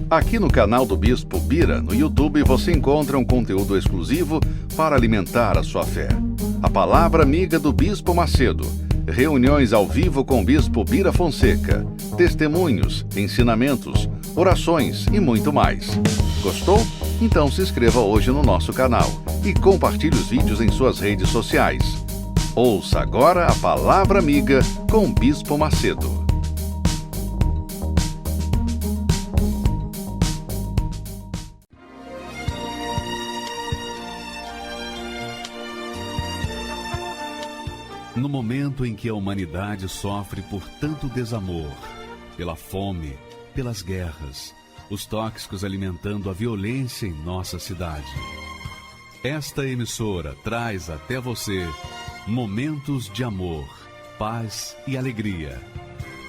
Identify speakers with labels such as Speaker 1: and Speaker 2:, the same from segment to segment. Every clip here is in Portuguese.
Speaker 1: Aqui no canal do Bispo Bira, no YouTube, você encontra um conteúdo exclusivo para alimentar a sua fé. A Palavra Amiga do Bispo Macedo. Reuniões ao vivo com o Bispo Bira Fonseca. Testemunhos, ensinamentos, orações e muito mais. Gostou? Então se inscreva hoje no nosso canal e compartilhe os vídeos em suas redes sociais. Ouça agora a Palavra Amiga com o Bispo Macedo. No momento em que a humanidade sofre por tanto desamor, pela fome, pelas guerras, os tóxicos alimentando a violência em nossa cidade, esta emissora traz até você momentos de amor, paz e alegria,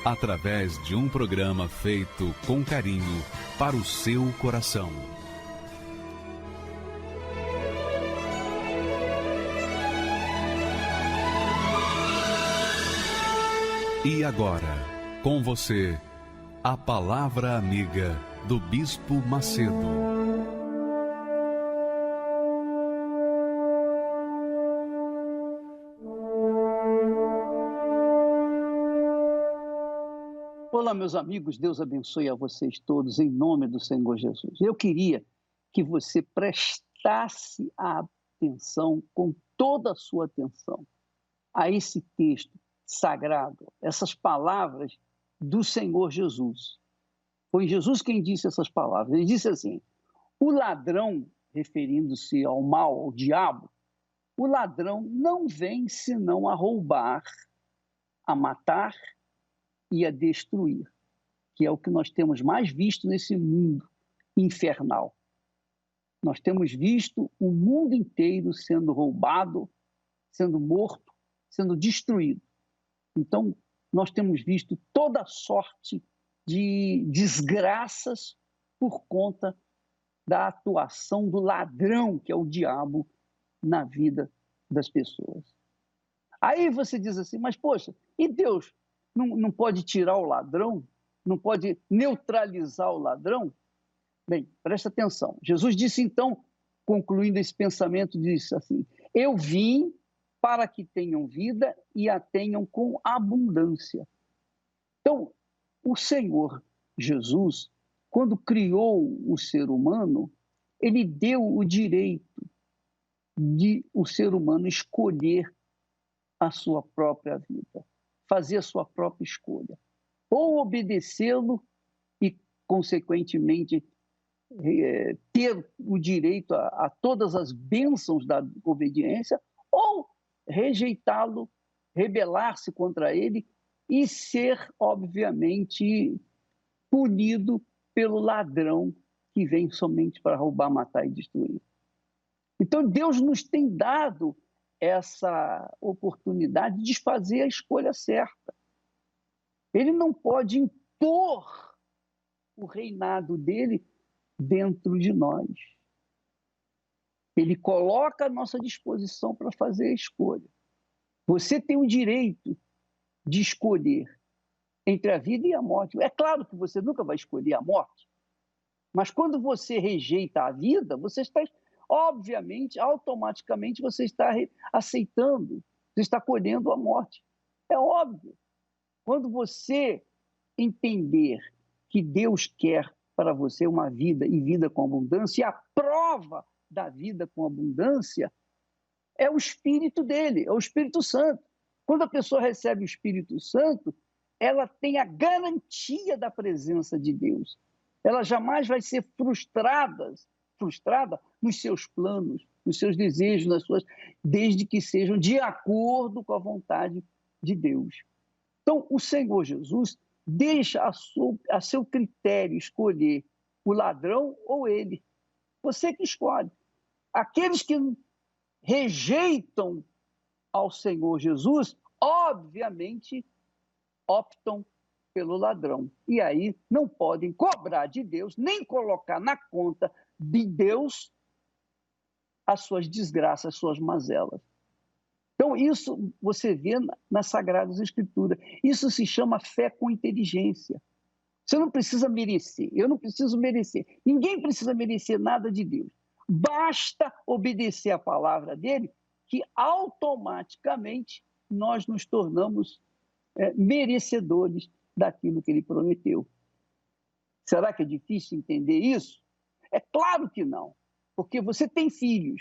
Speaker 1: através de um programa feito com carinho para o seu coração. E agora, com você, a Palavra Amiga do Bispo Macedo.
Speaker 2: Olá, meus amigos, Deus abençoe a vocês todos em nome do Senhor Jesus. Eu queria que você prestasse atenção, com toda a sua atenção, a esse texto sagrado, essas palavras do Senhor Jesus. Foi Jesus quem disse essas palavras. Ele disse assim: o ladrão, referindo-se ao mal, ao diabo, o ladrão não vem senão a roubar, a matar e a destruir, que é o que nós temos mais visto nesse mundo infernal. Nós temos visto o mundo inteiro sendo roubado, sendo morto, sendo destruído. Então, nós temos visto toda sorte de desgraças por conta da atuação do ladrão, que é o diabo, na vida das pessoas. Aí você diz assim, mas poxa, e Deus não pode tirar o ladrão? Não pode neutralizar o ladrão? Bem, presta atenção. Jesus disse então, concluindo esse pensamento, disse assim: eu vim para que tenham vida e a tenham com abundância. Então, o Senhor Jesus, quando criou o ser humano, ele deu o direito de o ser humano escolher a sua própria vida, fazer a sua própria escolha. Ou obedecê-lo e, consequentemente, ter o direito a todas as bênçãos da obediência, ou rejeitá-lo, rebelar-se contra ele e ser, obviamente, punido pelo ladrão que vem somente para roubar, matar e destruir. Então, Deus nos tem dado essa oportunidade de fazer a escolha certa. Ele não pode impor o reinado dele dentro de nós. Ele coloca à nossa disposição para fazer a escolha. Você tem o direito de escolher entre a vida e a morte. É claro que você nunca vai escolher a morte, mas quando você rejeita a vida, você está, obviamente, automaticamente, você está aceitando, você está colhendo a morte. É óbvio. Quando você entender que Deus quer para você uma vida e vida com abundância, e a prova da vida com abundância é o Espírito dele, é o Espírito Santo. Quando a pessoa recebe o Espírito Santo, ela tem a garantia da presença de Deus. Ela jamais vai ser frustrada nos seus planos, nos seus desejos, desde que sejam de acordo com a vontade de Deus. Então, o Senhor Jesus deixa a seu critério escolher o ladrão ou ele. Você que escolhe. Aqueles que rejeitam ao Senhor Jesus, obviamente, optam pelo ladrão. E aí não podem cobrar de Deus, nem colocar na conta de Deus as suas desgraças, as suas mazelas. Então, isso você vê nas Sagradas Escrituras. Isso se chama fé com inteligência. Você não precisa merecer, eu não preciso merecer. Ninguém precisa merecer nada de Deus. Basta obedecer a palavra dele, que automaticamente nós nos tornamos merecedores daquilo que ele prometeu. Será que é difícil entender isso? É claro que não, porque você tem filhos,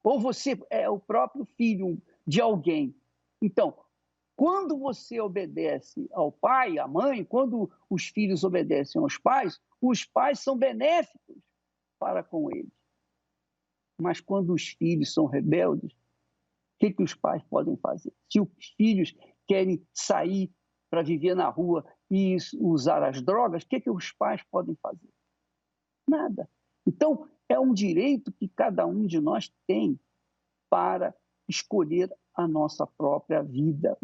Speaker 2: ou você é o próprio filho de alguém. Então, quando você obedece ao pai, à mãe, quando os filhos obedecem aos pais, os pais são benéficos para com eles. Mas quando os filhos são rebeldes, o que os pais podem fazer? Se os filhos querem sair para viver na rua e usar as drogas, o que os pais podem fazer? Nada. Então, é um direito que cada um de nós tem para escolher a nossa própria vida,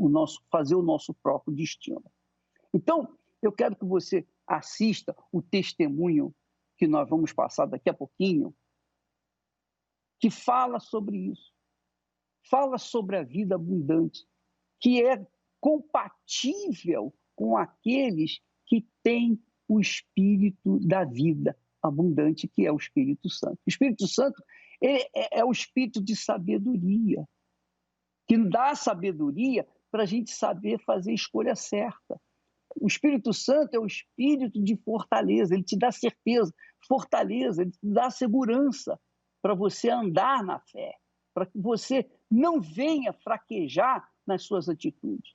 Speaker 2: fazer o nosso próprio destino. Então, eu quero que você assista o testemunho que nós vamos passar daqui a pouquinho, que fala sobre isso. Fala sobre a vida abundante, que é compatível com aqueles que têm o espírito da vida abundante, que é o Espírito Santo. O Espírito Santo é o espírito de sabedoria, que dá sabedoria para a gente saber fazer a escolha certa. O Espírito Santo é o espírito de fortaleza, ele te dá certeza, fortaleza, ele te dá segurança para você andar na fé, para que você não venha fraquejar nas suas atitudes.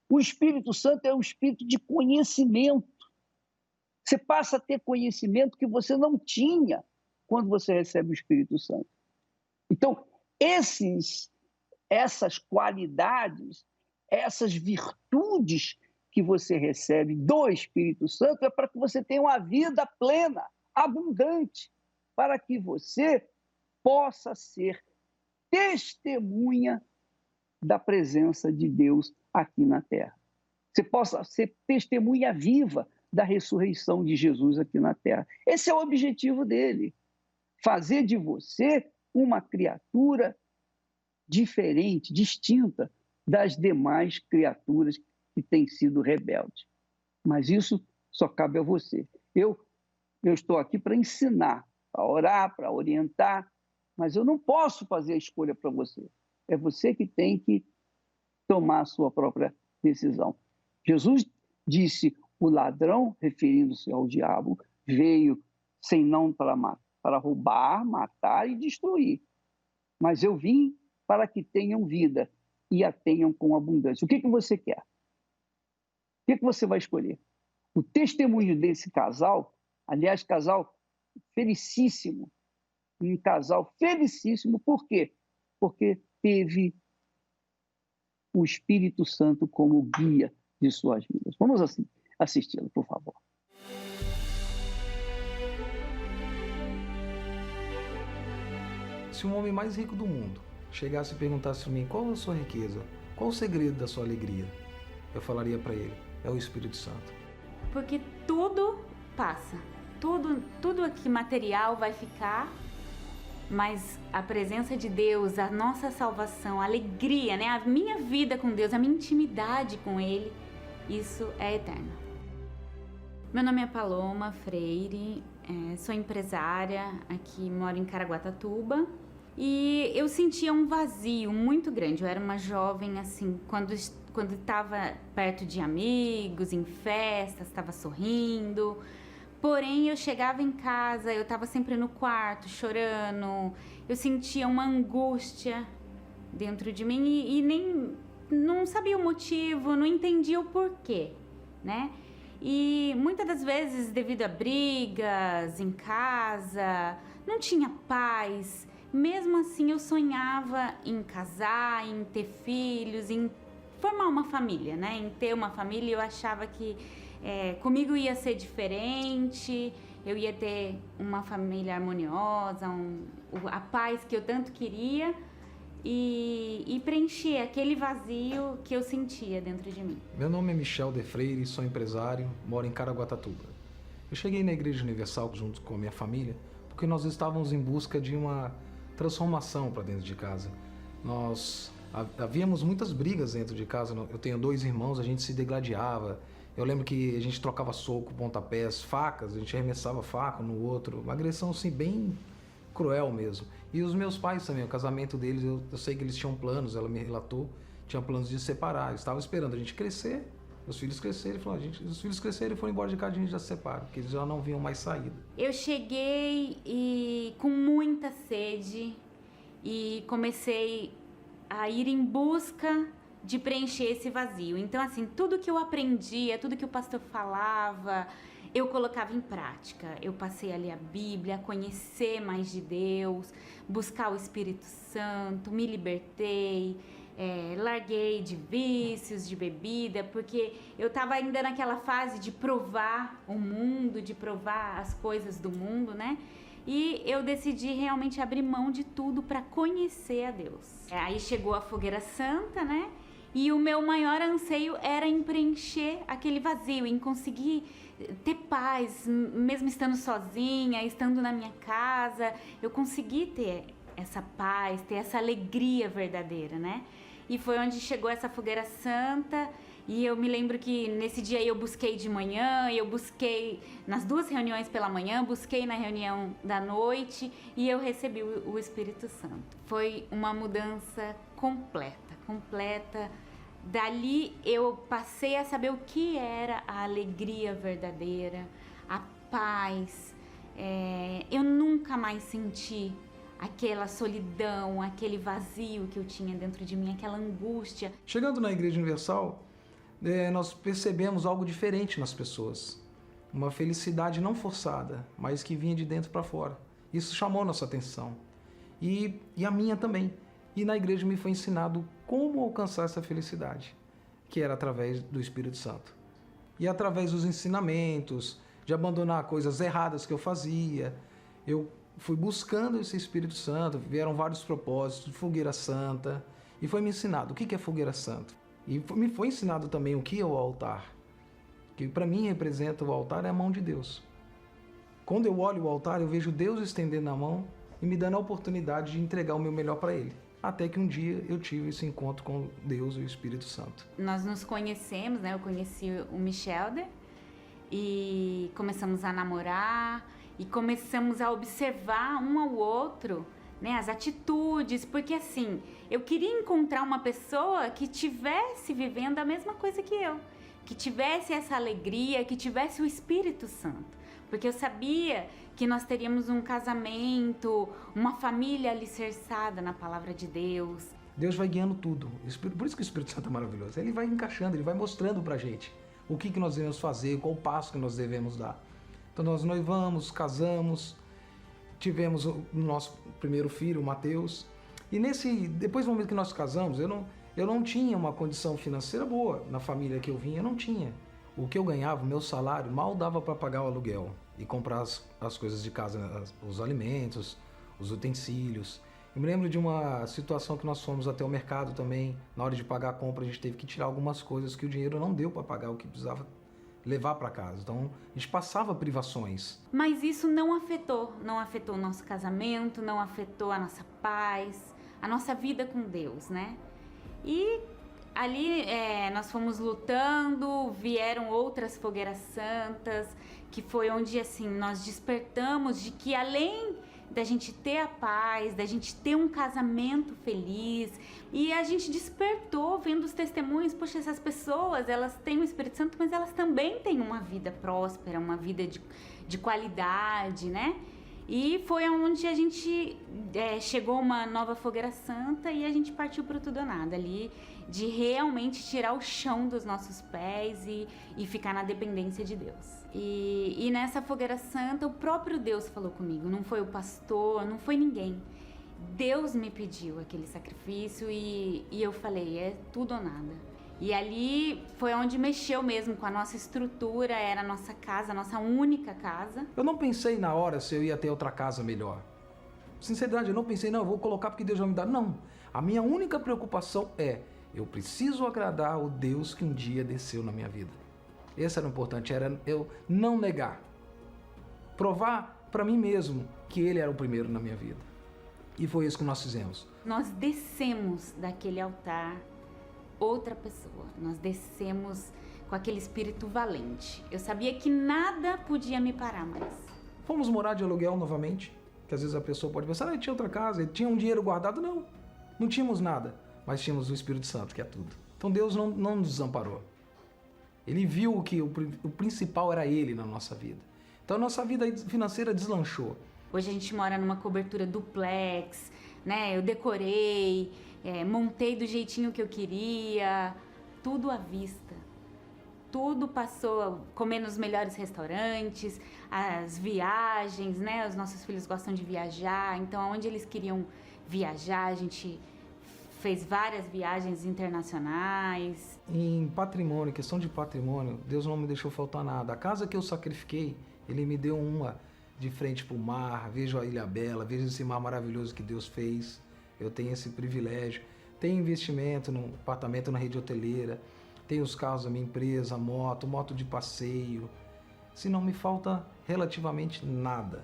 Speaker 2: O Espírito Santo é o espírito de conhecimento. Você passa a ter conhecimento que você não tinha quando você recebe o Espírito Santo. Então, essas qualidades, essas virtudes que você recebe do Espírito Santo é para que você tenha uma vida plena, abundante, para que você possa ser testemunha da presença de Deus aqui na Terra. Você possa ser testemunha viva da ressurreição de Jesus aqui na Terra. Esse é o objetivo dele, fazer de você uma criatura diferente, distinta das demais criaturas que têm sido rebeldes. Mas isso só cabe a você. Eu estou aqui para ensinar, para orar, para orientar, mas eu não posso fazer a escolha para você. É você que tem que tomar a sua própria decisão. Jesus disse, o ladrão, referindo-se ao diabo, veio senão para roubar, matar e destruir. Mas eu vim para que tenham vida e a tenham com abundância. O que você quer? O que você vai escolher? O testemunho desse casal, aliás, casal felicíssimo, um casal felicíssimo, por quê? Porque teve o Espírito Santo como guia de suas vidas. Vamos assisti-lo, por favor.
Speaker 3: Se um homem mais rico do mundo chegasse e perguntasse a mim qual é a sua riqueza, qual o segredo da sua alegria, eu falaria para ele, é o Espírito Santo.
Speaker 4: Porque tudo passa, tudo aqui material vai ficar, mas a presença de Deus, a nossa salvação, a alegria, né? A minha vida com Deus, a minha intimidade com Ele, isso é eterno. Meu nome é Paloma Freire, sou empresária, aqui moro em Caraguatatuba e eu sentia um vazio muito grande. Eu era uma jovem, assim, quando estava perto de amigos, em festas, estava sorrindo. Porém, eu chegava em casa, eu estava sempre no quarto, chorando. Eu sentia uma angústia dentro de mim e nem não sabia o motivo, não entendia o porquê, né? E muitas das vezes, devido a brigas em casa, não tinha paz. Mesmo assim, eu sonhava em casar, em ter filhos, em formar uma família, né? Em ter uma família, eu achava que comigo ia ser diferente, eu ia ter uma família harmoniosa, a paz que eu tanto queria e preencher aquele vazio que eu sentia dentro de mim.
Speaker 3: Meu nome é Michel de Freire, sou empresário, moro em Caraguatatuba. Eu cheguei na Igreja Universal junto com a minha família porque nós estávamos em busca de uma transformação para dentro de casa. Nós havíamos muitas brigas dentro de casa, eu tenho 2 irmãos, a gente se degladiava Eu lembro que a gente trocava soco, pontapés, facas, a gente arremessava faca no outro, uma agressão assim bem cruel mesmo. E os meus pais também, o casamento deles, eu sei que eles tinham planos, ela me relatou, tinham planos de separar. Eu estava esperando a gente crescer, os filhos crescerem, falou, os filhos crescerem e foram embora de casa, a gente já se separa, porque eles já não viam mais saída.
Speaker 4: Eu cheguei e com muita sede e comecei a ir em busca de preencher esse vazio. Então, assim, tudo que eu aprendia, tudo que o pastor falava, eu colocava em prática. Eu passei a ler a Bíblia, a conhecer mais de Deus, buscar o Espírito Santo, me libertei, larguei de vícios, de bebida, porque eu estava ainda naquela fase de provar o mundo, de provar as coisas do mundo, né? E eu decidi realmente abrir mão de tudo para conhecer a Deus. Aí chegou a Fogueira Santa, né? E o meu maior anseio era em preencher aquele vazio, em conseguir ter paz, mesmo estando sozinha, estando na minha casa. Eu consegui ter essa paz, ter essa alegria verdadeira, né? E foi onde chegou essa Fogueira Santa. E eu me lembro que nesse dia eu busquei de manhã, eu busquei nas 2 reuniões pela manhã, busquei na reunião da noite e eu recebi o Espírito Santo. Foi uma mudança completa. Dali eu passei a saber o que era a alegria verdadeira, a paz. Eu nunca mais senti aquela solidão, aquele vazio que eu tinha dentro de mim, aquela angústia.
Speaker 3: Chegando na Igreja Universal, nós percebemos algo diferente nas pessoas. Uma felicidade não forçada, mas que vinha de dentro para fora. Isso chamou nossa atenção. E a minha também. E na igreja me foi ensinado como alcançar essa felicidade, que era através do Espírito Santo. E através dos ensinamentos, de abandonar coisas erradas que eu fazia, eu fui buscando esse Espírito Santo, vieram vários propósitos, Fogueira Santa, e foi me ensinado o que é Fogueira Santa. E me foi ensinado também o que é o altar, que para mim representa o altar é a mão de Deus. Quando eu olho o altar, eu vejo Deus estendendo a mão e me dando a oportunidade de entregar o meu melhor para Ele. Até que um dia eu tive esse encontro com Deus e o Espírito Santo.
Speaker 4: Nós nos conhecemos, né? Eu conheci o Michelder e começamos a namorar e começamos a observar um ao outro, né? As atitudes, porque assim, eu queria encontrar uma pessoa que tivesse vivendo a mesma coisa que eu, que tivesse essa alegria, que tivesse o Espírito Santo. Porque eu sabia que nós teríamos um casamento, uma família alicerçada na palavra de Deus.
Speaker 3: Deus vai guiando tudo. Por isso que o Espírito Santo é maravilhoso. Ele vai encaixando, ele vai mostrando pra gente o que nós devemos fazer, qual o passo que nós devemos dar. Então nós noivamos, casamos, tivemos o nosso primeiro filho, o Mateus. E depois do momento que nós casamos, eu não tinha uma condição financeira boa na família que eu vinha, eu não tinha. O que eu ganhava, o meu salário, mal dava para pagar o aluguel e comprar as coisas de casa, os alimentos, os utensílios. Eu me lembro de uma situação que nós fomos até o mercado também, na hora de pagar a compra a gente teve que tirar algumas coisas que o dinheiro não deu para pagar o que precisava levar para casa. Então a gente passava privações.
Speaker 4: Mas isso não afetou o nosso casamento, não afetou a nossa paz, a nossa vida com Deus, né? E ali nós fomos lutando, vieram outras fogueiras santas, que foi onde assim nós despertamos de que além da gente ter a paz, da gente ter um casamento feliz, e a gente despertou vendo os testemunhos, poxa, essas pessoas, elas têm o Espírito Santo, mas elas também têm uma vida próspera, uma vida de qualidade, né? E foi onde a gente chegou uma nova fogueira santa e a gente partiu pro tudo ou nada ali, de realmente tirar o chão dos nossos pés e ficar na dependência de Deus. E nessa fogueira santa, o próprio Deus falou comigo, não foi o pastor, não foi ninguém. Deus me pediu aquele sacrifício e eu falei, é tudo ou nada. E ali foi onde mexeu mesmo com a nossa estrutura, era a nossa casa, a nossa única casa.
Speaker 3: Eu não pensei na hora se eu ia ter outra casa melhor. Sinceridade, eu não pensei, não, eu vou colocar porque Deus vai me dar. Não, a minha única preocupação eu preciso agradar o Deus que um dia desceu na minha vida. Esse era o importante, era eu não negar. Provar para mim mesmo que Ele era o primeiro na minha vida. E foi isso que nós fizemos.
Speaker 4: Nós descemos daquele altar outra pessoa. Nós descemos com aquele espírito valente. Eu sabia que nada podia me parar mais.
Speaker 3: Fomos morar de aluguel novamente, que às vezes a pessoa pode pensar, tinha outra casa, tinha um dinheiro guardado. Não tínhamos nada, mas tínhamos o Espírito Santo, que é tudo. Então Deus não nos desamparou. Ele viu que o principal era Ele na nossa vida. Então a nossa vida financeira deslanchou.
Speaker 4: Hoje a gente mora numa cobertura duplex, né? Eu decorei, montei do jeitinho que eu queria, tudo à vista. Tudo passou, comer nos melhores restaurantes, as viagens, né? Os nossos filhos gostam de viajar, então onde eles queriam viajar, a gente fez várias viagens internacionais.
Speaker 3: Em patrimônio, questão de patrimônio, Deus não me deixou faltar nada. A casa que eu sacrifiquei, Ele me deu uma de frente para o mar, vejo a Ilha Bela, vejo esse mar maravilhoso que Deus fez. Eu tenho esse privilégio. Tenho investimento no apartamento na rede hoteleira, tenho os carros da minha empresa, moto de passeio. Se não me falta relativamente nada.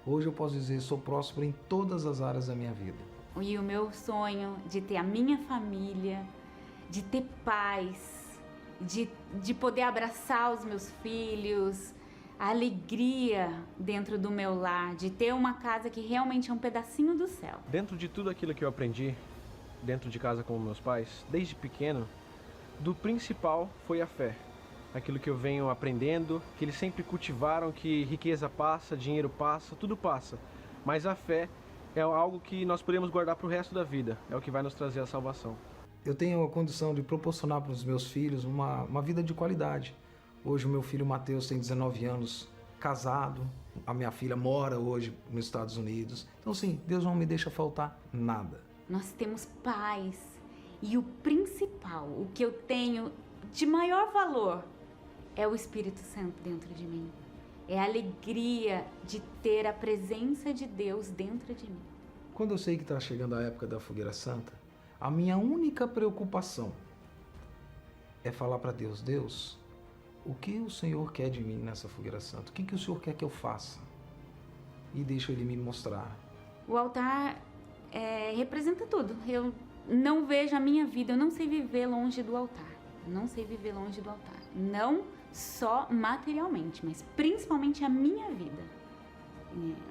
Speaker 3: Hoje eu posso dizer, sou próspero em todas as áreas da minha vida.
Speaker 4: E o meu sonho de ter a minha família, de ter paz, de poder abraçar os meus filhos, a alegria dentro do meu lar, de ter uma casa que realmente é um pedacinho do céu.
Speaker 5: Dentro de tudo aquilo que eu aprendi, dentro de casa com meus pais, desde pequeno, do principal foi a fé. Aquilo que eu venho aprendendo, que eles sempre cultivaram, que riqueza passa, dinheiro passa, tudo passa. Mas a fé é algo que nós podemos guardar para o resto da vida, é o que vai nos trazer a salvação.
Speaker 3: Eu tenho a condição de proporcionar para os meus filhos uma vida de qualidade. Hoje o meu filho Mateus tem 19 anos, casado, a minha filha mora hoje nos Estados Unidos. Então sim, Deus não me deixa faltar nada.
Speaker 4: Nós temos paz e o principal, o que eu tenho de maior valor é o Espírito Santo dentro de mim. É a alegria de ter a presença de Deus dentro de mim.
Speaker 3: Quando eu sei que está chegando a época da Fogueira Santa, a minha única preocupação é falar para Deus, Deus, o que o Senhor quer de mim nessa Fogueira Santa? O que o Senhor quer que eu faça? E deixa Ele me mostrar.
Speaker 4: O altar representa tudo. Eu não vejo a minha vida, eu não sei viver longe do altar. Não sei viver longe do altar. Não só materialmente, mas principalmente a minha vida.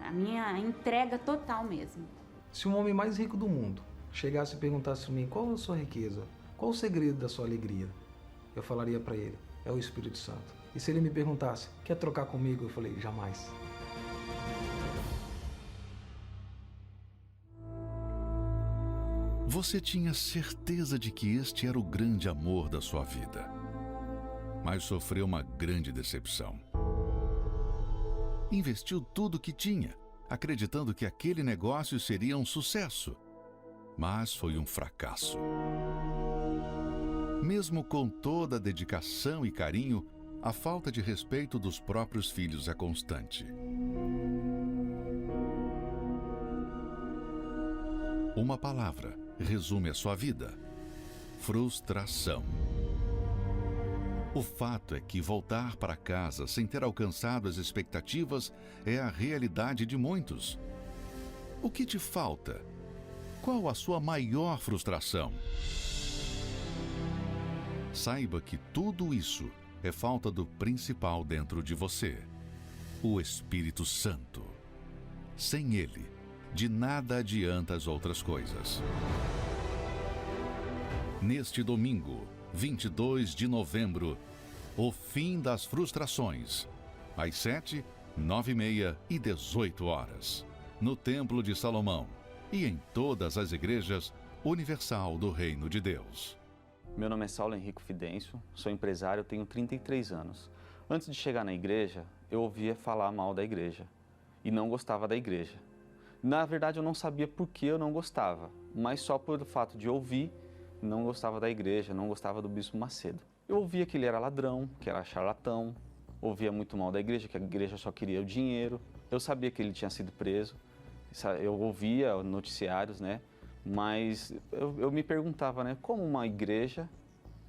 Speaker 4: A minha entrega total mesmo.
Speaker 3: Se um homem mais rico do mundo chegasse e perguntasse para mim qual é a sua riqueza, qual o segredo da sua alegria, eu falaria para ele, é o Espírito Santo. E se ele me perguntasse, quer trocar comigo? Eu falei, jamais.
Speaker 1: Você tinha certeza de que este era o grande amor da sua vida, mas sofreu uma grande decepção. Investiu tudo o que tinha, acreditando que aquele negócio seria um sucesso, mas foi um fracasso. Mesmo com toda a dedicação e carinho, a falta de respeito dos próprios filhos é constante. Uma palavra resume a sua vida: frustração. O fato é que voltar para casa sem ter alcançado as expectativas é a realidade de muitos. O que te falta? Qual a sua maior frustração? Saiba que tudo isso é falta do principal dentro de você, o Espírito Santo. Sem ele, de nada adianta as outras coisas. Neste domingo, 22 de novembro, o fim das frustrações, às 7, 9h30 e 18 horas, no Templo de Salomão e em todas as igrejas universal do Reino de Deus.
Speaker 6: Meu nome é Saulo Henrico Fidêncio, sou empresário, tenho 33 anos. Antes de chegar na igreja, eu ouvia falar mal da igreja e não gostava da igreja. Na verdade, eu não sabia por que eu não gostava, mas só pelo fato de ouvir, não gostava da igreja, não gostava do Bispo Macedo. Eu ouvia que ele era ladrão, que era charlatão, ouvia muito mal da igreja, que a igreja só queria o dinheiro. Eu sabia que ele tinha sido preso, eu ouvia noticiários, né? Mas eu me perguntava, né, como uma igreja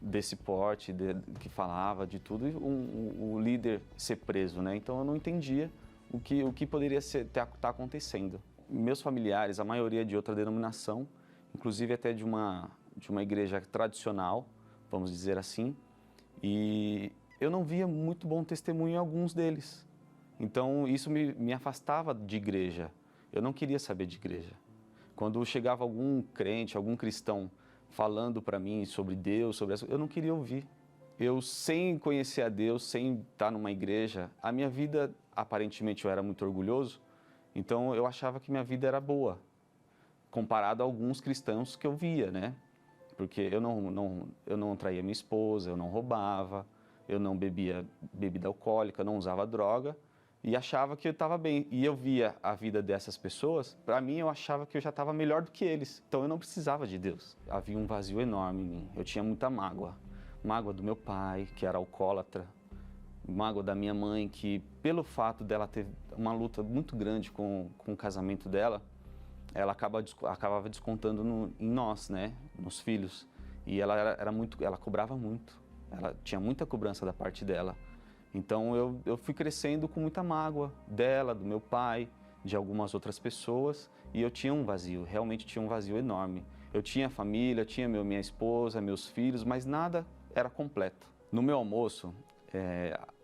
Speaker 6: desse porte, que falava de tudo, o líder ser preso, né? Então eu não entendia o que poderia estar acontecendo. Meus familiares, a maioria de outra denominação, inclusive até de uma igreja tradicional, vamos dizer assim, E eu não via muito bom testemunho em alguns deles. Então isso me afastava de igreja. Eu não queria saber de igreja. Quando chegava algum crente, algum cristão falando para mim sobre Deus, eu não queria ouvir. Eu, sem conhecer a Deus, sem estar numa igreja, a minha vida, aparentemente eu era muito orgulhoso, então eu achava que minha vida era boa, comparado a alguns cristãos que eu via, né? Porque eu não traía minha esposa, eu não roubava, eu não bebia bebida alcoólica, não usava droga, e achava que eu estava bem. E eu via a vida dessas pessoas, para mim eu achava que eu já estava melhor do que eles. Então eu não precisava de Deus. Havia um vazio enorme em mim. Eu tinha muita mágoa. Mágoa do meu pai, que era alcoólatra. Mágoa da minha mãe, que pelo fato dela ter uma luta muito grande com o casamento dela, ela acabava descontando em nós, né? Nos filhos. E ela cobrava muito. Ela tinha muita cobrança da parte dela. Então eu fui crescendo com muita mágoa dela, do meu pai, de algumas outras pessoas, e eu tinha um vazio, realmente tinha um vazio enorme. Eu tinha família, tinha minha esposa, meus filhos, mas nada era completo. No meu almoço,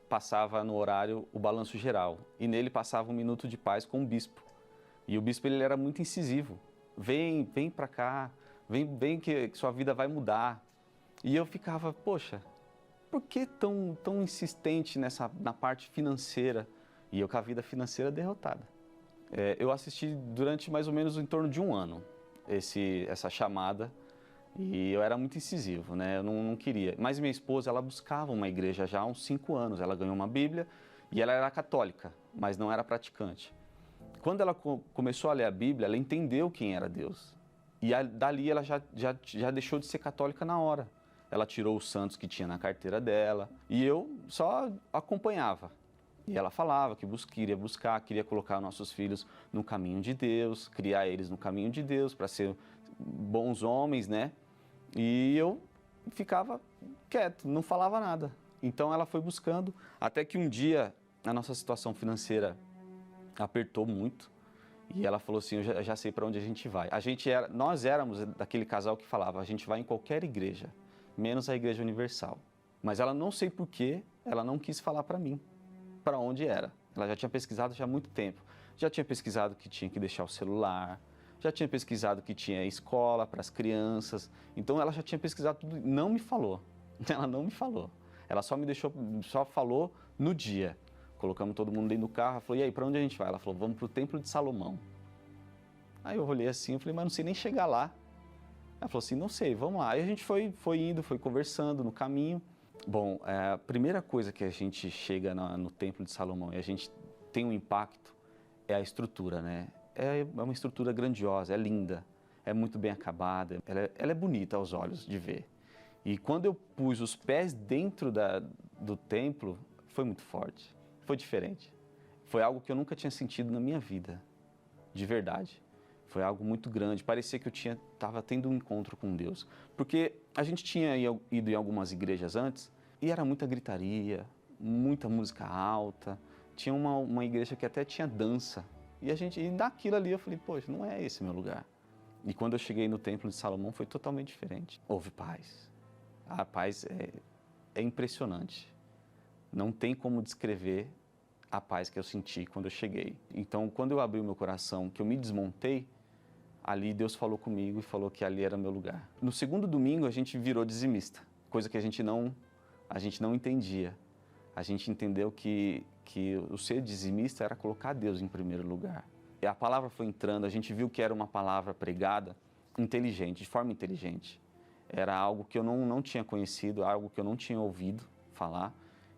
Speaker 6: passava no horário o balanço geral, e nele passava um minuto de paz com o bispo. E o bispo ele era muito incisivo. Vem para cá, vem que sua vida vai mudar. E eu ficava, poxa, por que tão insistente na parte financeira? E eu com a vida financeira derrotada. Eu assisti durante mais ou menos em torno de um ano essa chamada e eu era muito incisivo, né? Eu não queria. Mas minha esposa, ela buscava uma igreja já há uns 5 anos. Ela ganhou uma Bíblia e ela era católica, mas não era praticante. Quando ela começou a ler a Bíblia, ela entendeu quem era Deus. E dali ela já deixou de ser católica na hora. Ela tirou os santos que tinha na carteira dela e eu só acompanhava. E ela falava que queria colocar nossos filhos no caminho de Deus, criar eles no caminho de Deus para ser bons homens, né? E eu ficava quieto, não falava nada. Então ela foi buscando, até que um dia a nossa situação financeira apertou muito e ela falou assim, eu já sei para onde a gente vai. Nós éramos daquele casal que falava, a gente vai em qualquer igreja, menos a Igreja Universal. Mas ela, não sei porquê, ela não quis falar para mim para onde era. Ela já tinha pesquisado já há muito tempo. Já tinha pesquisado que tinha que deixar o celular, já tinha pesquisado que tinha escola para as crianças. Então ela já tinha pesquisado tudo, não me falou. Ela não me falou. Ela só falou no dia. Colocamos todo mundo dentro do carro, ela falou, e aí, para onde a gente vai? Ela falou, vamos para o Templo de Salomão. Aí eu olhei assim, eu falei, mas não sei nem chegar lá. Ela falou assim, não sei, vamos lá. Aí a gente foi indo, foi conversando no caminho. Bom, a primeira coisa que a gente chega no Templo de Salomão e a gente tem um impacto é a estrutura, né? É uma estrutura grandiosa, é linda, é muito bem acabada, ela é bonita aos olhos de ver. E quando eu pus os pés dentro do templo, foi muito forte, foi diferente. Foi algo que eu nunca tinha sentido na minha vida, de verdade. Foi algo muito grande, parecia que eu estava tendo um encontro com Deus. Porque a gente tinha ido em algumas igrejas antes e era muita gritaria, muita música alta. Tinha uma igreja que até tinha dança. E daquilo ali eu falei, poxa, não é esse meu lugar. E quando eu cheguei no Templo de Salomão foi totalmente diferente. Houve paz. A paz é impressionante. Não tem como descrever a paz que eu senti quando eu cheguei. Então, quando eu abri o meu coração, que eu me desmontei, ali Deus falou comigo e falou que ali era meu lugar. No segundo domingo a gente virou dizimista, coisa que a gente não entendia. A gente entendeu que o ser dizimista era colocar Deus em primeiro lugar. E a palavra foi entrando, a gente viu que era uma palavra pregada inteligente, de forma inteligente. Era algo que eu não tinha conhecido, algo que eu não tinha ouvido falar.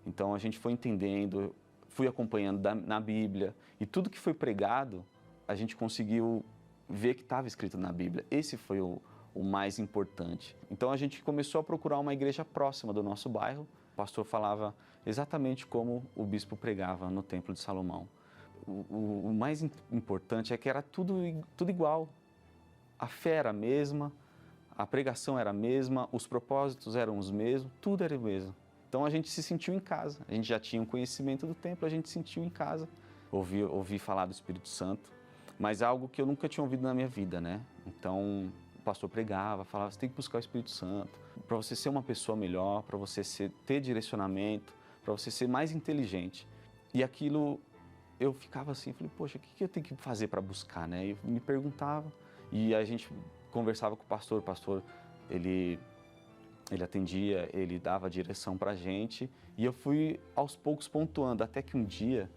Speaker 6: Então a gente foi entendendo, fui acompanhando na Bíblia e tudo que foi pregado, a gente conseguiu ver que estava escrito na Bíblia. Esse foi o mais importante. Então a gente começou a procurar uma igreja próxima do nosso bairro. O pastor falava exatamente como o bispo pregava no Templo de Salomão. O mais importante é que era tudo igual. A fé era a mesma, a pregação era a mesma, os propósitos eram os mesmos, tudo era o mesmo. Então a gente se sentiu em casa. A gente já tinha um conhecimento do templo, a gente se sentiu em casa. Ouvi falar do Espírito Santo, mas algo que eu nunca tinha ouvido na minha vida, né? Então, pastor pregava, falava, você tem que buscar o Espírito Santo para você ser uma pessoa melhor, para você ter direcionamento, para você ser mais inteligente. E aquilo, eu ficava assim, falei, poxa, o que eu tenho que fazer para buscar, né? Eu me perguntava, e a gente conversava com o pastor, ele atendia, ele dava direção pra gente, e eu fui aos poucos pontuando, até que um dia,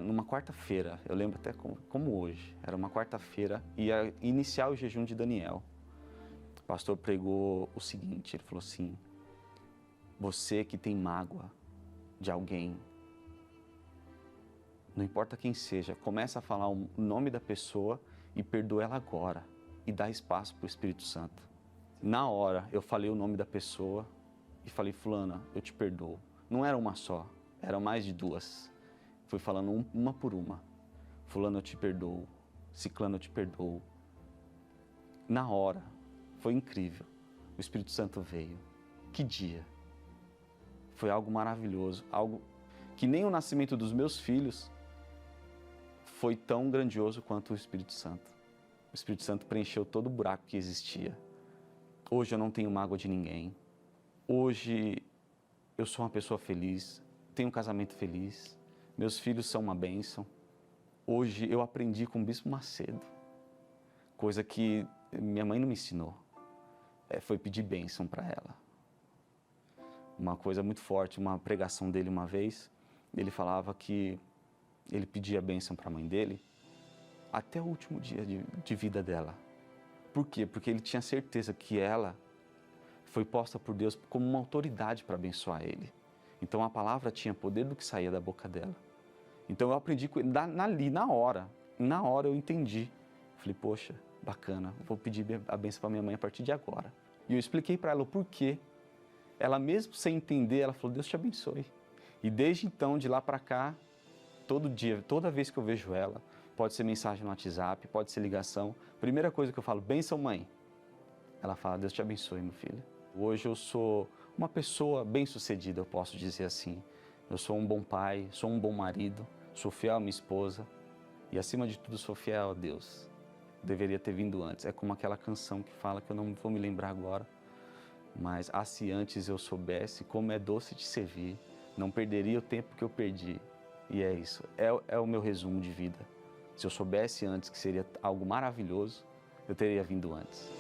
Speaker 6: numa quarta-feira, eu lembro até como hoje, era uma quarta-feira, ia iniciar o jejum de Daniel. O pastor pregou o seguinte, ele falou assim, você que tem mágoa de alguém, não importa quem seja, começa a falar o nome da pessoa e perdoa ela agora, e dá espaço para o Espírito Santo. Na hora, eu falei o nome da pessoa e falei, fulana, eu te perdoo. Não era uma só, eram mais de duas. Fui falando uma por uma. Fulano, eu te perdoo. Ciclano, eu te perdoo. Na hora, foi incrível. O Espírito Santo veio. Que dia! Foi algo maravilhoso, algo que nem o nascimento dos meus filhos foi tão grandioso quanto o Espírito Santo. O Espírito Santo preencheu todo o buraco que existia. Hoje eu não tenho mágoa de ninguém. Hoje eu sou uma pessoa feliz, tenho um casamento feliz, meus filhos são uma bênção. Hoje eu aprendi com o Bispo Macedo, coisa que minha mãe não me ensinou. Foi pedir bênção para ela. Uma coisa muito forte, uma pregação dele uma vez, ele falava que ele pedia bênção para a mãe dele até o último dia de vida dela. Por quê? Porque ele tinha certeza que ela foi posta por Deus como uma autoridade para abençoar ele. Então a palavra tinha poder do que saía da boca dela. Então eu aprendi ali, na hora eu entendi. Falei, poxa, bacana, vou pedir a bênção para minha mãe a partir de agora. E eu expliquei para ela o porquê. Ela mesmo sem entender, ela falou, Deus te abençoe. E desde então, de lá para cá, todo dia, toda vez que eu vejo ela, pode ser mensagem no WhatsApp, pode ser ligação. Primeira coisa que eu falo, bênção, mãe. Ela fala, Deus te abençoe, meu filho. Hoje eu sou uma pessoa bem-sucedida, eu posso dizer assim. Eu sou um bom pai, sou um bom marido, sou fiel à minha esposa e, acima de tudo, sou fiel a Deus. Deveria ter vindo antes. É como aquela canção que fala, que eu não vou me lembrar agora, mas se antes eu soubesse como é doce te servir, não perderia o tempo que eu perdi. E é isso, é o meu resumo de vida. Se eu soubesse antes que seria algo maravilhoso, eu teria vindo antes.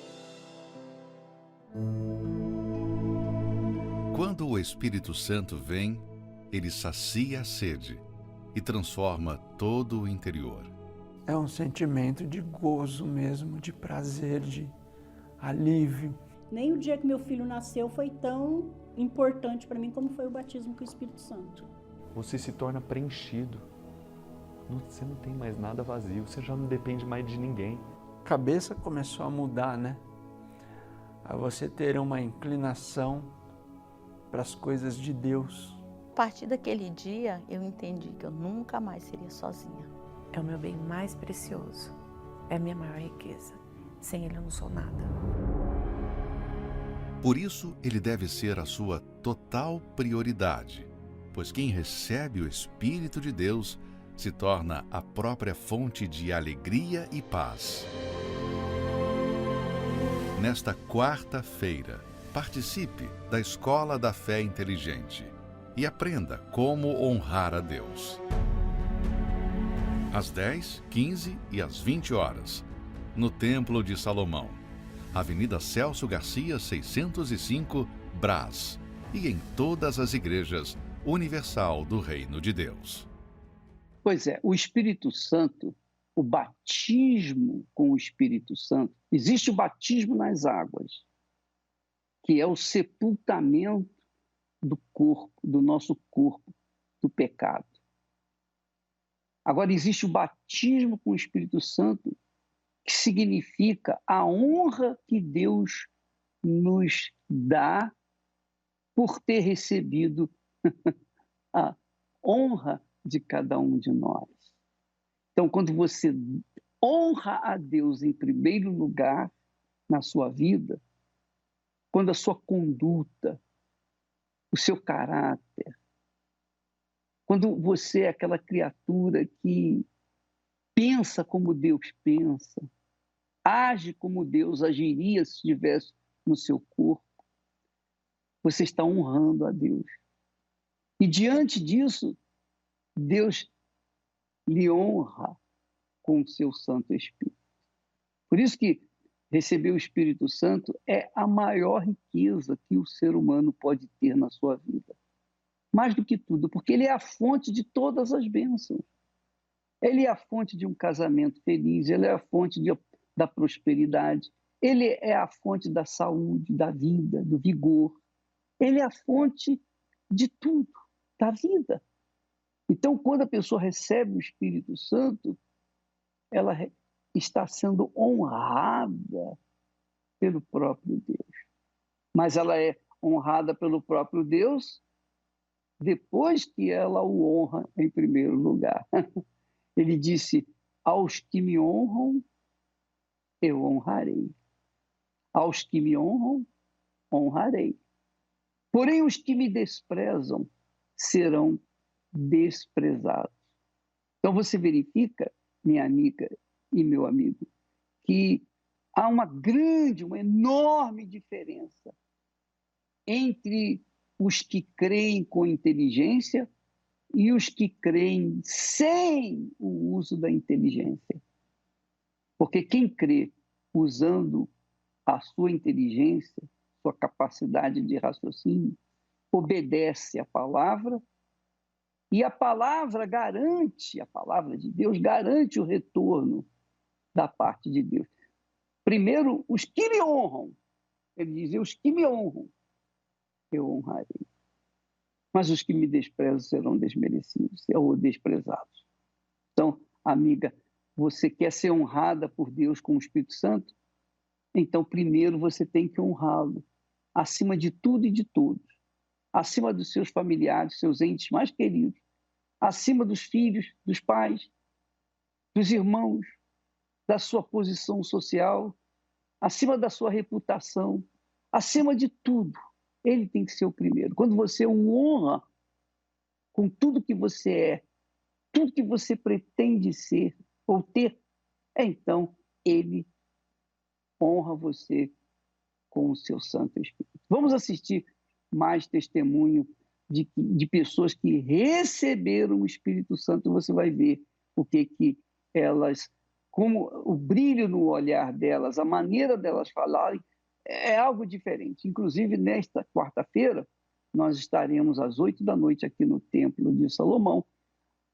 Speaker 1: Quando o Espírito Santo vem, ele sacia a sede e transforma todo o interior.
Speaker 7: É um sentimento de gozo mesmo, de prazer, de alívio.
Speaker 8: Nem o dia que meu filho nasceu foi tão importante para mim como foi o batismo com o Espírito Santo.
Speaker 9: Você se torna preenchido. Você não tem mais nada vazio, você já não depende mais de ninguém.
Speaker 7: A cabeça começou a mudar, né? A você ter uma inclinação para as coisas de Deus.
Speaker 10: A partir daquele dia, eu entendi que eu nunca mais seria sozinha.
Speaker 11: É o meu bem mais precioso, é a minha maior riqueza. Sem ele eu não sou nada.
Speaker 1: Por isso, ele deve ser a sua total prioridade, pois quem recebe o Espírito de Deus se torna a própria fonte de alegria e paz. Nesta quarta-feira, participe da Escola da Fé Inteligente e aprenda como honrar a Deus. Às 10, 15 e às 20 horas, no Templo de Salomão, Avenida Celso Garcia, 605, Brás, e em todas as igrejas Universal do Reino de Deus.
Speaker 2: Pois é, o Espírito Santo, o batismo com o Espírito Santo, existe o batismo nas águas, que é o sepultamento do corpo, do nosso corpo, do pecado. Agora, existe o batismo com o Espírito Santo, que significa a honra que Deus nos dá por ter recebido a honra de cada um de nós. Então, quando você honra a Deus em primeiro lugar na sua vida, quando a sua conduta, o seu caráter, quando você é aquela criatura que pensa como Deus pensa, age como Deus agiria se estivesse no seu corpo. Você está honrando a Deus. E diante disso, Deus lhe honra com o seu Santo Espírito. Por isso que receber o Espírito Santo é a maior riqueza que o ser humano pode ter na sua vida. Mais do que tudo, porque ele é a fonte de todas as bênçãos. Ele é a fonte de um casamento feliz, ele é a fonte da prosperidade, ele é a fonte da saúde, da vida, do vigor. Ele é a fonte de tudo, da vida. Então, quando a pessoa recebe o Espírito Santo, ela está sendo honrada pelo próprio Deus. Mas ela é honrada pelo próprio Deus depois que ela o honra em primeiro lugar. Ele disse: aos que me honram, eu honrarei. Aos que me honram, honrarei. Porém, os que me desprezam serão desprezados. Então, você verifica, minha amiga e meu amigo, que há uma enorme diferença entre os que creem com inteligência e os que creem sem o uso da inteligência. Porque quem crê usando a sua inteligência, sua capacidade de raciocínio, obedece à palavra, e a palavra de Deus garante o retorno da parte de Deus. Primeiro, os que me honram. Ele dizia: os que me honram, eu honrarei. Mas os que me desprezam serão desmerecidos ou desprezados. Então, amiga, você quer ser honrada por Deus com o Espírito Santo? Então, primeiro você tem que honrá-lo, acima de tudo e de todos. Acima dos seus familiares, seus entes mais queridos. Acima dos filhos, dos pais, dos irmãos, da sua posição social, acima da sua reputação, acima de tudo. Ele tem que ser o primeiro. Quando você o honra com tudo que você é, tudo que você pretende ser ou ter, então ele honra você com o seu Santo Espírito. Vamos assistir mais testemunho de pessoas que receberam o Espírito Santo. Você vai ver o que elas, como o brilho no olhar delas, a maneira delas falarem, é algo diferente. Inclusive, nesta quarta-feira, nós estaremos às 20h aqui no Templo de Salomão,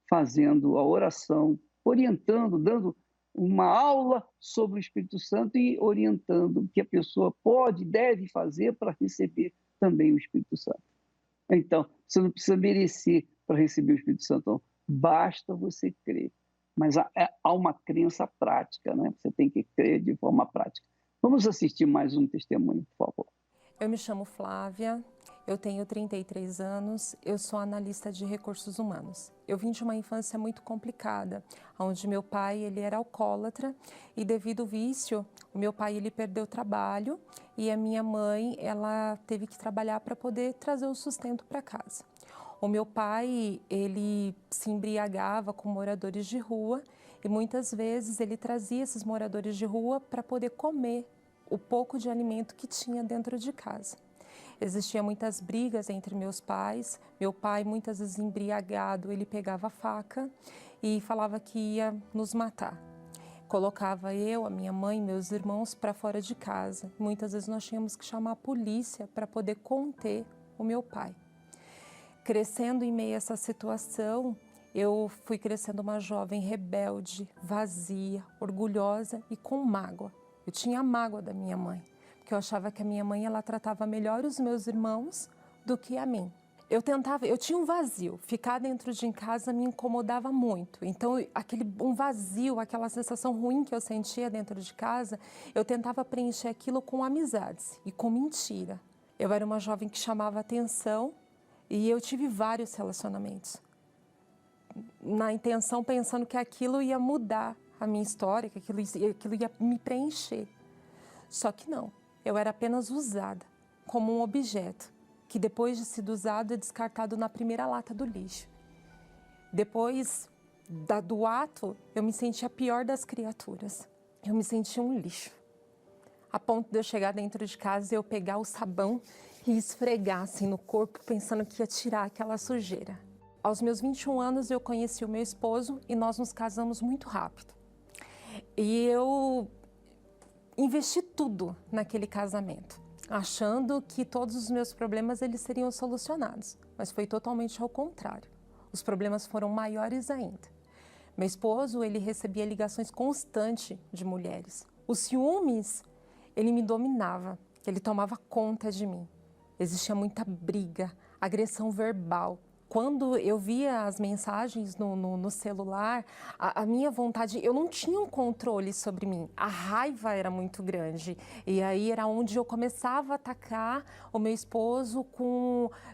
Speaker 2: fazendo a oração, orientando, dando uma aula sobre o Espírito Santo e orientando o que a pessoa pode, deve fazer para receber também o Espírito Santo. Então, você não precisa merecer para receber o Espírito Santo, não. Basta você crer. Mas há uma crença prática, né? Você tem que crer de forma prática. Vamos assistir mais um testemunho, por favor.
Speaker 12: Eu me chamo Flávia, eu tenho 33 anos, eu sou analista de recursos humanos. Eu vim de uma infância muito complicada, onde meu pai ele era alcoólatra e devido ao vício, o meu pai ele perdeu o trabalho e a minha mãe ela teve que trabalhar para poder trazer o sustento para casa. O meu pai ele se embriagava com moradores de rua e muitas vezes ele trazia esses moradores de rua para poder comer o pouco de alimento que tinha dentro de casa. Existiam muitas brigas entre meus pais. Meu pai, muitas vezes embriagado, ele pegava a faca e falava que ia nos matar. Colocava eu, a minha mãe e meus irmãos para fora de casa. Muitas vezes nós tínhamos que chamar a polícia para poder conter o meu pai. Crescendo em meio a essa situação, eu fui crescendo uma jovem rebelde, vazia, orgulhosa e com mágoa. Eu tinha mágoa da minha mãe, porque eu achava que a minha mãe ela tratava melhor os meus irmãos do que a mim. Eu tinha um vazio, ficar dentro de casa me incomodava muito. Então, um vazio, aquela sensação ruim que eu sentia dentro de casa, eu tentava preencher aquilo com amizades e com mentira. Eu era uma jovem que chamava atenção e eu tive vários relacionamentos. Na intenção, pensando que aquilo ia mudar a minha história, que aquilo ia me preencher. Só que não, eu era apenas usada como um objeto, que depois de ser usado é descartado na primeira lata do lixo. Depois do ato, eu me senti a pior das criaturas. eu me senti um lixo. A ponto de eu chegar dentro de casa e eu pegar o sabão e esfregar assim no corpo, pensando que ia tirar aquela sujeira. Aos meus 21 anos eu conheci o meu esposo e nós nos casamos muito rápido. E eu investi tudo naquele casamento, achando que todos os meus problemas eles seriam solucionados, mas foi totalmente ao contrário. Os problemas foram maiores ainda. Meu esposo, ele recebia ligações constantes de mulheres. Os ciúmes, ele me dominava, ele tomava conta de mim. Existia muita briga, agressão verbal. Quando eu via as mensagens no celular, a minha vontade, eu não tinha um controle sobre mim. A raiva era muito grande. E aí era onde eu começava a atacar o meu esposo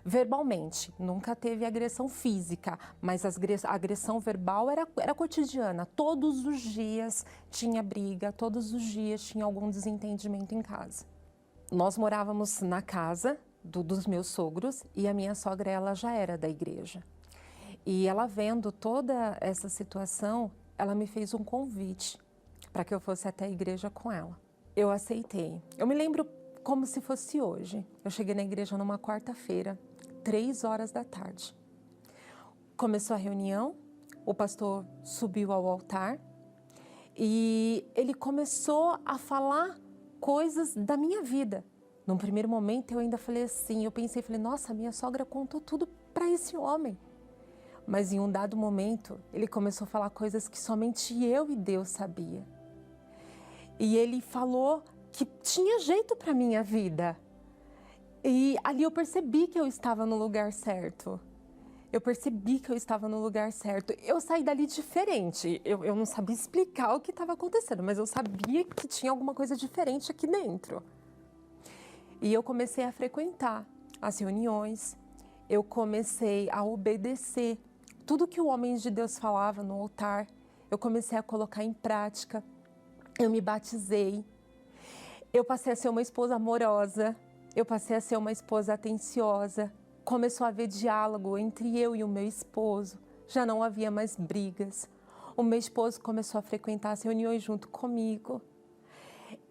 Speaker 12: verbalmente. Nunca teve agressão física, mas a agressão verbal era cotidiana. Todos os dias tinha briga, todos os dias tinha algum desentendimento em casa. Nós morávamos na casa dos meus sogros e a minha sogra, ela já era da igreja. E ela vendo toda essa situação, ela me fez um convite para que eu fosse até a igreja com ela. Eu aceitei. Eu me lembro como se fosse hoje. Eu cheguei na igreja numa quarta-feira, 3 da tarde. Começou a reunião, o pastor subiu ao altar e ele começou a falar coisas da minha vida. Num primeiro momento eu ainda falei assim, eu pensei, nossa, minha sogra contou tudo para esse homem. Mas em um dado momento, ele começou a falar coisas que somente eu e Deus sabia. E ele falou que tinha jeito para minha vida. E ali eu percebi que eu estava no lugar certo. Eu percebi que eu estava no lugar certo. Eu saí dali diferente. Eu não sabia explicar o que estava acontecendo, mas eu sabia que tinha alguma coisa diferente aqui dentro. E eu comecei a frequentar as reuniões, eu comecei a obedecer tudo que o homem de Deus falava no altar, eu comecei a colocar em prática, eu me batizei, eu passei a ser uma esposa amorosa, eu passei a ser uma esposa atenciosa, começou a haver diálogo entre eu e o meu esposo, já não havia mais brigas, o meu esposo começou a frequentar as reuniões junto comigo.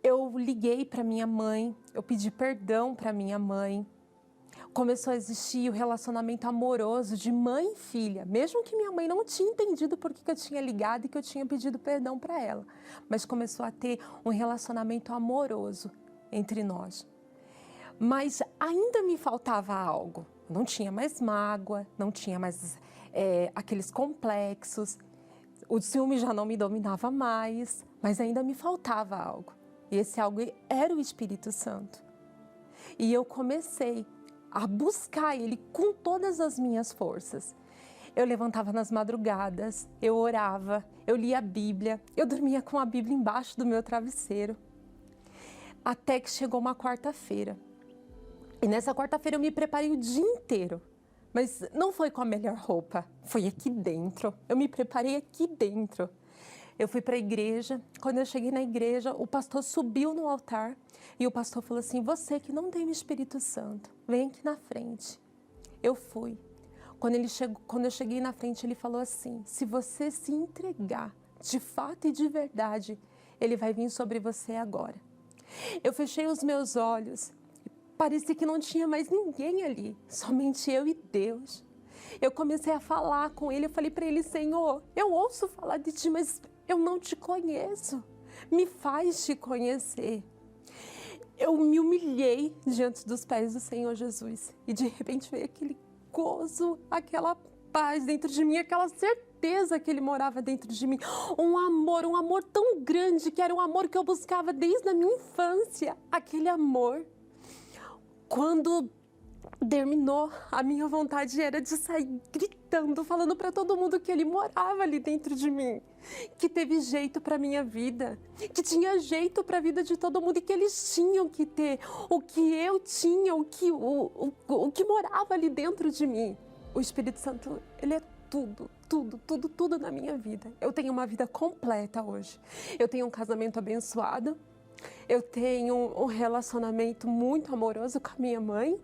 Speaker 12: Eu liguei para minha mãe, eu pedi perdão para minha mãe. Começou a existir o relacionamento amoroso de mãe e filha, mesmo que minha mãe não tinha entendido por que eu tinha ligado e que eu tinha pedido perdão para ela. Mas começou a ter um relacionamento amoroso entre nós. Mas ainda me faltava algo. Não tinha mais mágoa, não tinha mais aqueles complexos. O ciúme já não me dominava mais, mas ainda me faltava algo. E esse algo era o Espírito Santo. E eu comecei a buscar Ele com todas as minhas forças. Eu levantava nas madrugadas, eu orava, eu lia a Bíblia, eu dormia com a Bíblia embaixo do meu travesseiro. Até que chegou uma quarta-feira. E nessa quarta-feira eu me preparei o dia inteiro. Mas não foi com a melhor roupa, foi aqui dentro. Eu me preparei aqui dentro. Eu fui para a igreja, quando eu cheguei na igreja, o pastor subiu no altar e o pastor falou assim, você que não tem o Espírito Santo, vem aqui na frente. Eu fui. Quando eu cheguei na frente, ele falou assim, se você se entregar de fato e de verdade, ele vai vir sobre você agora. Eu fechei os meus olhos, parecia que não tinha mais ninguém ali, somente eu e Deus. Eu comecei a falar com ele, eu falei para ele, Senhor, eu ouço falar de ti, mas eu não te conheço, me faz te conhecer. Eu me humilhei diante dos pés do Senhor Jesus e de repente veio aquele gozo, aquela paz dentro de mim, aquela certeza que Ele morava dentro de mim. Um amor tão grande que era um amor que eu buscava desde a minha infância, aquele amor. Quando terminou, a minha vontade era de sair gritando, falando para todo mundo que Ele morava ali dentro de mim, que teve jeito para minha vida, que tinha jeito para a vida de todo mundo e que eles tinham que ter o que eu tinha, o que morava ali dentro de mim. O Espírito Santo, Ele é tudo na minha vida. Eu tenho uma vida completa hoje. Eu tenho um casamento abençoado, eu tenho um relacionamento muito amoroso com a minha mãe.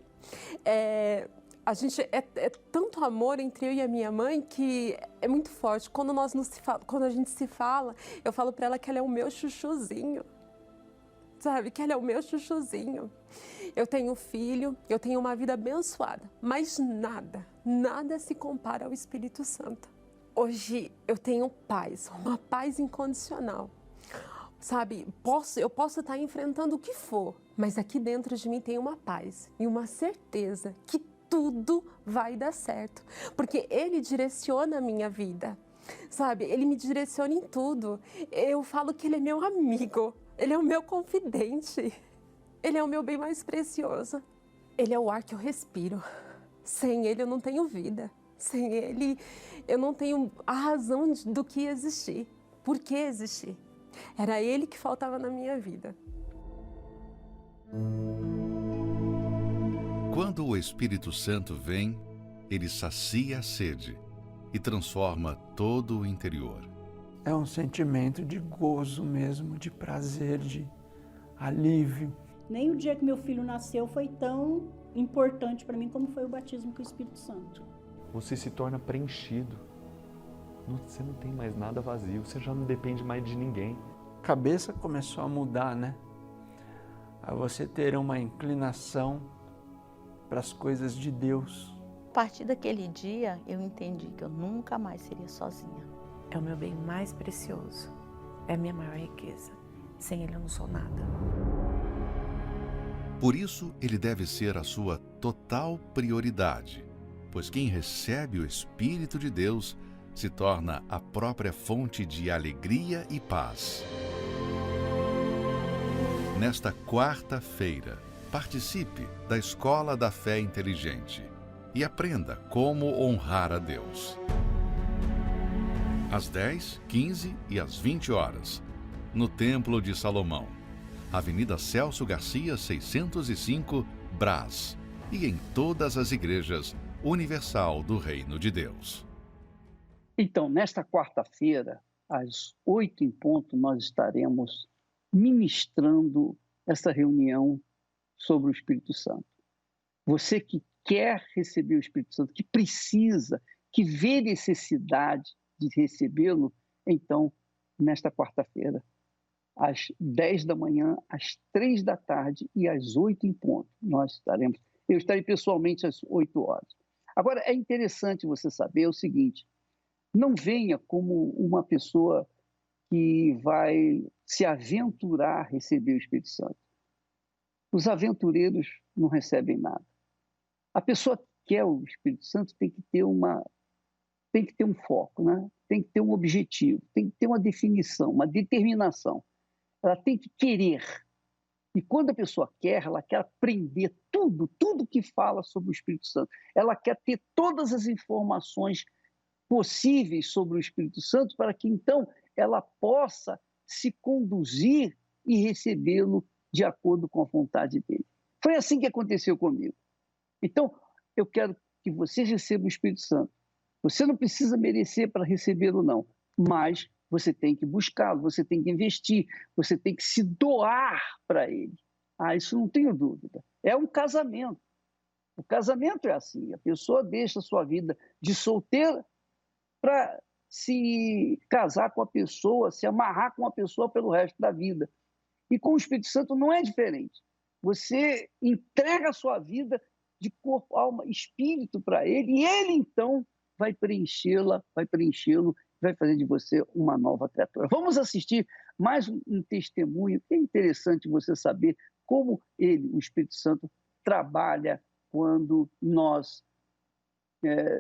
Speaker 12: A gente é tanto amor entre eu e a minha mãe que é muito forte. Quando a gente se fala, eu falo para ela que ela é o meu chuchuzinho. Sabe, que ela é o meu chuchuzinho. Eu tenho filho, eu tenho uma vida abençoada, mas nada se compara ao Espírito Santo. Hoje eu tenho paz, uma paz incondicional. Sabe, eu posso estar enfrentando o que for, mas aqui dentro de mim tem uma paz e uma certeza que tudo vai dar certo, porque Ele direciona a minha vida, sabe? Ele me direciona em tudo. Eu falo que Ele é meu amigo, Ele é o meu confidente, Ele é o meu bem mais precioso. Ele é o ar que eu respiro. Sem Ele eu não tenho vida. Sem Ele eu não tenho a razão do que existir. Por que existir? Era Ele que faltava na minha vida.
Speaker 1: Quando o Espírito Santo vem, ele sacia a sede e transforma todo o interior.
Speaker 7: É um sentimento de gozo mesmo, de prazer, de alívio.
Speaker 8: Nem o dia que meu filho nasceu foi tão importante para mim como foi o batismo com o Espírito Santo.
Speaker 9: Você se torna preenchido. Você não tem mais nada vazio, você já não depende mais de ninguém.
Speaker 7: A cabeça começou a mudar, né? A você ter uma inclinação para as coisas de Deus.
Speaker 10: A partir daquele dia, eu entendi que eu nunca mais seria sozinha.
Speaker 11: É o meu bem mais precioso. É a minha maior riqueza. Sem Ele eu não sou nada.
Speaker 1: Por isso, ele deve ser a sua total prioridade, pois quem recebe o Espírito de Deus se torna a própria fonte de alegria e paz. Nesta quarta-feira, participe da Escola da Fé Inteligente e aprenda como honrar a Deus. Às 10, 15 e às 20 horas, no Templo de Salomão, Avenida Celso Garcia, 605, Brás, e em todas as igrejas Universal do Reino de Deus.
Speaker 2: Então, nesta quarta-feira, às 8 em ponto, nós estaremos ministrando essa reunião sobre o Espírito Santo. Você que quer receber o Espírito Santo, que precisa, que vê necessidade de recebê-lo, então, nesta quarta-feira, às 10 da manhã, às 3 da tarde e às 8 em ponto, eu estarei pessoalmente às 8 horas. Agora, é interessante você saber o seguinte: não venha como uma pessoa que vai se aventurar a receber o Espírito Santo. Os aventureiros não recebem nada. A pessoa que quer o Espírito Santo tem que ter um foco, né? Tem que ter um objetivo, tem que ter uma definição, uma determinação. Ela tem que querer. E quando a pessoa quer, ela quer aprender tudo que fala sobre o Espírito Santo. Ela quer ter todas as informações possíveis sobre o Espírito Santo para que, então, ela possa se conduzir e recebê-lo de acordo com a vontade dele. Foi assim que aconteceu comigo. Então, eu quero que você receba o Espírito Santo. Você não precisa merecer para recebê-lo, não, mas você tem que buscá-lo, você tem que investir, você tem que se doar para ele. Isso não tenho dúvida. É um casamento. O casamento é assim, a pessoa deixa a sua vida de solteira para se casar com a pessoa, se amarrar com a pessoa pelo resto da vida. E com o Espírito Santo não é diferente. Você entrega a sua vida de corpo, alma, espírito para ele, e ele então vai preenchê-lo, vai fazer de você uma nova criatura. Vamos assistir mais um testemunho. É interessante você saber como ele, o Espírito Santo, trabalha quando nós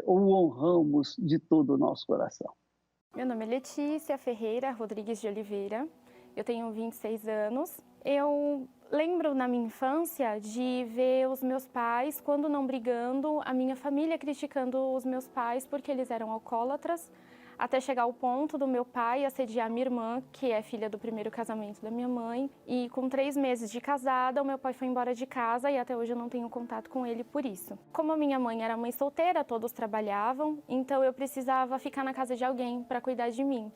Speaker 2: o honramos de todo o nosso coração.
Speaker 13: Meu nome é Letícia Ferreira Rodrigues de Oliveira, eu tenho 26 anos. Eu lembro na minha infância de ver os meus pais, quando não brigando, a minha família criticando os meus pais porque eles eram alcoólatras, até chegar ao ponto do meu pai assediar minha irmã, que é filha do primeiro casamento da minha mãe. E com 3 meses de casada, o meu pai foi embora de casa e até hoje eu não tenho contato com ele por isso. Como a minha mãe era mãe solteira, todos trabalhavam, então eu precisava ficar na casa de alguém para cuidar de mim.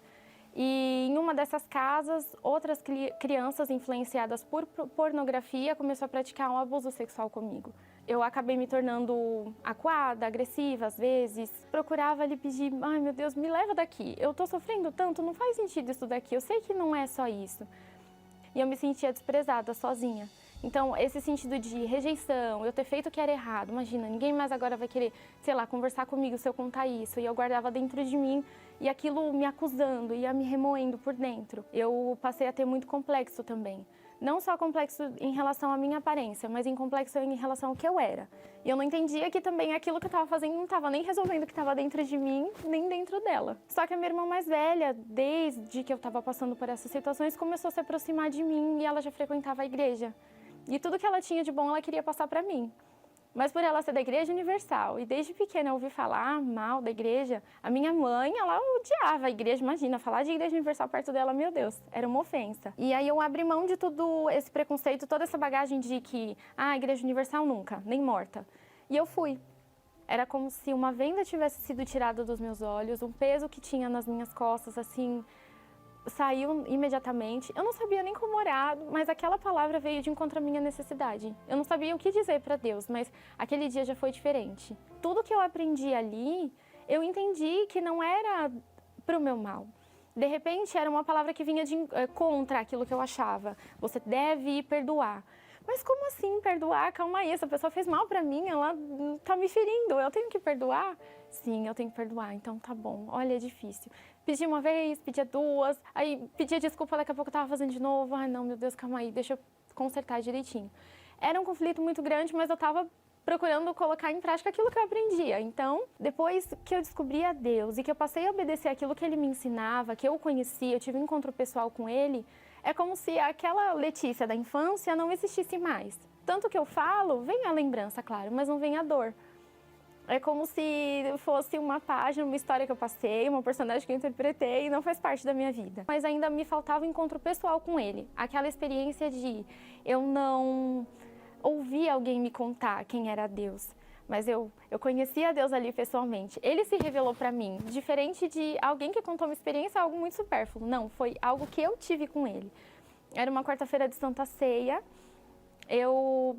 Speaker 13: E em uma dessas casas, outras crianças influenciadas por pornografia começaram a praticar um abuso sexual comigo. Eu acabei me tornando acuada, agressiva às vezes. Procurava lhe pedir, ai meu Deus, me leva daqui. Eu tô sofrendo tanto, não faz sentido isso daqui. Eu sei que não é só isso. E eu me sentia desprezada, sozinha. Então, esse sentido de rejeição, eu ter feito o que era errado. Imagina, ninguém mais agora vai querer, sei lá, conversar comigo se eu contar isso. E eu guardava dentro de mim e aquilo me acusando, ia me remoendo por dentro. Eu passei a ter muito complexo também. Não só complexo em relação à minha aparência, mas em complexo em relação ao que eu era. E eu não entendia que também aquilo que eu estava fazendo não estava nem resolvendo o que estava dentro de mim, nem dentro dela. Só que a minha irmã mais velha, desde que eu estava passando por essas situações, começou a se aproximar de mim e ela já frequentava a igreja. E tudo que ela tinha de bom, ela queria passar para mim. Mas por ela ser da Igreja Universal e desde pequena eu ouvi falar mal da igreja, a minha mãe, ela odiava a igreja. Imagina, falar de Igreja Universal perto dela, meu Deus, era uma ofensa. E aí eu abri mão de tudo esse preconceito, toda essa bagagem de que, a Igreja Universal nunca, nem morta. E eu fui. Era como se uma venda tivesse sido tirada dos meus olhos, um peso que tinha nas minhas costas, assim, saiu imediatamente. Eu não sabia nem como orar, mas aquela palavra veio de encontro à minha necessidade. Eu não sabia o que dizer para Deus, mas aquele dia já foi diferente. Tudo que eu aprendi ali, eu entendi que não era para o meu mal. De repente, era uma palavra que vinha contra aquilo que eu achava. Você deve perdoar. Mas como assim perdoar? Calma aí, essa pessoa fez mal para mim, ela tá me ferindo, eu tenho que perdoar? Sim, eu tenho que perdoar, então tá bom. Olha, é difícil. Pedi uma vez, pedia duas, aí pedia desculpa, daqui a pouco eu tava fazendo de novo. Ai, não, meu Deus, calma aí, deixa eu consertar direitinho. Era um conflito muito grande, mas eu tava procurando colocar em prática aquilo que eu aprendia. Então, depois que eu descobri a Deus e que eu passei a obedecer aquilo que Ele me ensinava, que eu conhecia, eu tive um encontro pessoal com Ele, é como se aquela Letícia da infância não existisse mais. Tanto que eu falo, vem a lembrança, claro, mas não vem a dor. É como se fosse uma página, uma história que eu passei, uma personagem que eu interpretei e não faz parte da minha vida. Mas ainda me faltava um encontro pessoal com Ele. Aquela experiência de eu não ouvir alguém me contar quem era Deus. Mas eu conhecia Deus ali pessoalmente. Ele se revelou para mim, diferente de alguém que contou uma experiência, algo muito supérfluo. Não, foi algo que eu tive com Ele. Era uma quarta-feira de Santa Ceia. Eu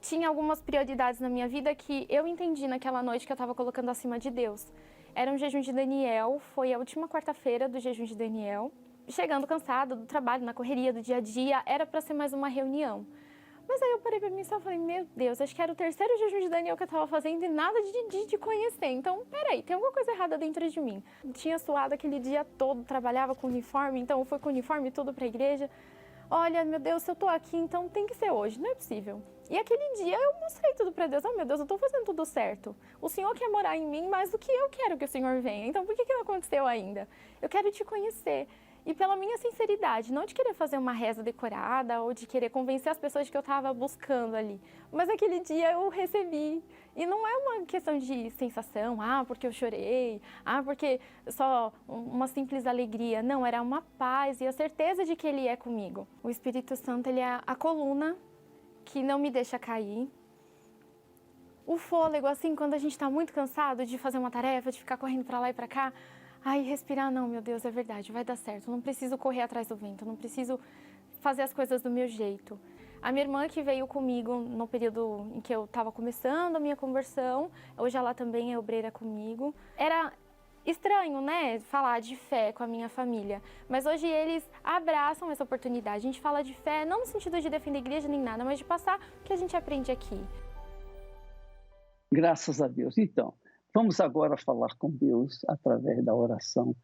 Speaker 13: tinha algumas prioridades na minha vida que eu entendi naquela noite que eu estava colocando acima de Deus. Era um jejum de Daniel, foi a última quarta-feira do jejum de Daniel. Chegando cansada do trabalho, na correria do dia a dia, era para ser mais uma reunião. Mas aí eu parei pra mim e só falei, meu Deus, acho que era o terceiro jejum de Daniel que eu tava fazendo e nada de conhecer. Então, peraí, tem alguma coisa errada dentro de mim. Tinha suado aquele dia todo, trabalhava com uniforme, então eu fui com uniforme tudo pra igreja. Olha, meu Deus, se eu tô aqui, então tem que ser hoje, não é possível. E aquele dia eu mostrei tudo pra Deus. Oh, meu Deus, eu tô fazendo tudo certo. O Senhor quer morar em mim mais do que eu quero que o Senhor venha. Então, por que não aconteceu ainda? Eu quero te conhecer. E pela minha sinceridade, não de querer fazer uma reza decorada ou de querer convencer as pessoas de que eu estava buscando ali. Mas aquele dia eu recebi. E não é uma questão de sensação, porque eu chorei, porque só uma simples alegria. Não, era uma paz e a certeza de que Ele é comigo. O Espírito Santo, Ele é a coluna que não me deixa cair. O fôlego, assim, quando a gente está muito cansado de fazer uma tarefa, de ficar correndo para lá e para cá, respirar, não, meu Deus, é verdade, vai dar certo. Eu não preciso correr atrás do vento, eu não preciso fazer as coisas do meu jeito. A minha irmã que veio comigo no período em que eu estava começando a minha conversão, hoje ela também é obreira comigo. Era estranho, né, falar de fé com a minha família, mas hoje eles abraçam essa oportunidade. A gente fala de fé, não no sentido de defender a igreja nem nada, mas de passar o que a gente aprende aqui.
Speaker 2: Graças a Deus. Então, vamos agora falar com Deus através da oração,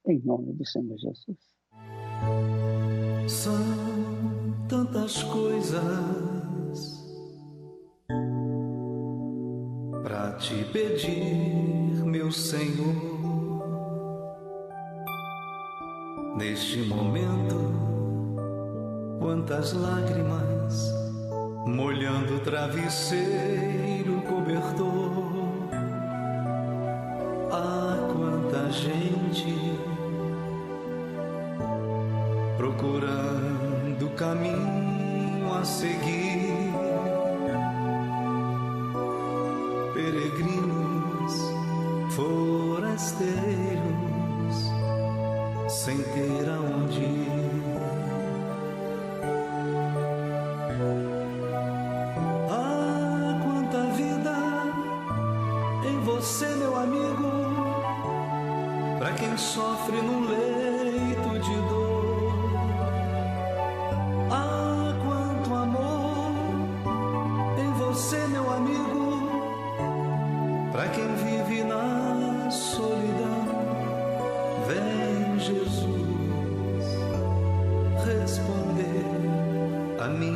Speaker 2: em nome do Senhor Jesus.
Speaker 14: São tantas coisas para te pedir, meu Senhor. Neste momento, quantas lágrimas molhando o travesseiro cobertor. Quanta gente procurando o caminho a seguir, peregrinos, forasteiros, sem ter aonde ir. Quanta sofre num leito de dor. Ah, quanto amor em você, meu amigo, pra quem vive na solidão. Vem, Jesus, responder a minha